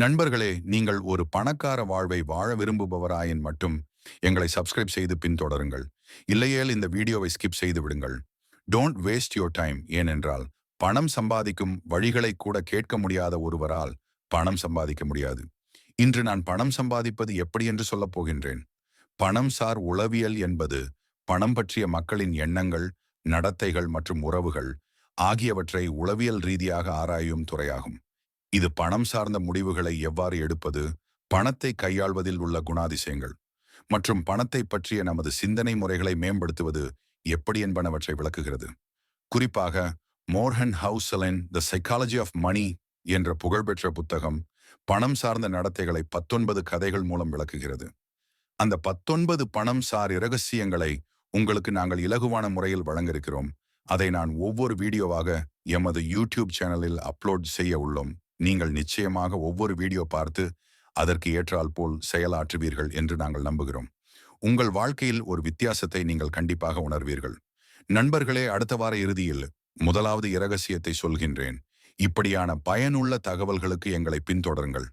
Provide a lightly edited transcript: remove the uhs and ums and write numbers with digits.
நண்பர்களே, நீங்கள் ஒரு பணக்கார வாழ்வை வாழ விரும்புபவராயின் மட்டும் எங்களை சப்ஸ்கிரைப் செய்து பின்தொடருங்கள். இல்லையேல் இந்த வீடியோவை ஸ்கிப் செய்து விடுங்கள். Don't waste your time. ஏனென்றால் பணம் சம்பாதிக்கும் வழிகளை கூட கேட்க முடியாத ஒருவரால் பணம் சம்பாதிக்க முடியாது. இன்று நான் பணம் சம்பாதிப்பது எப்படி என்று சொல்லப் போகின்றேன். பணம் சார் உளவியல் என்பது பணம் பற்றிய மக்களின் எண்ணங்கள், நடத்தைகள் மற்றும் உறவுகள் ஆகியவற்றை உளவியல் ரீதியாக ஆராயும் துறையாகும். இது பணம் சார்ந்த முடிவுகளை எவ்வாறு எடுப்பது, பணத்தை கையாள்வதில் உள்ள குணாதிசயங்கள் மற்றும் பணத்தை பற்றிய நமது சிந்தனை முறைகளை மேம்படுத்துவது எப்படி என்பனவற்றை விளக்குகிறது. குறிப்பாக மோர்ஹன் ஹவுசலின் த சைக்காலஜி ஆஃப் மணி என்ற புகழ்பெற்ற புத்தகம் பணம் சார்ந்த நடத்தைகளை 19 கதைகள் மூலம் விளக்குகிறது. அந்த 19 பணம் சார் இரகசியங்களை உங்களுக்கு நாங்கள் இலகுவான முறையில் வழங்கியிருக்கிறோம். அதை நான் ஒவ்வொரு வீடியோவாக எமது யூடியூப் சேனலில் அப்லோட் செய்ய உள்ளோம். நீங்கள் நிச்சயமாக ஒவ்வொரு வீடியோ பார்த்து அதற்கு ஏற்றால் போல் செயலாற்றுவீர்கள் என்று நாங்கள் நம்புகிறோம். உங்கள் வாழ்க்கையில் ஒரு வித்தியாசத்தை நீங்கள் கண்டிப்பாக உணர்வீர்கள். நண்பர்களே, அடுத்த வார இறுதியில் முதலாவது இரகசியத்தை சொல்கின்றேன். இப்படியான பயனுள்ள தகவல்களுக்கு எங்களை பின்தொடருங்கள்.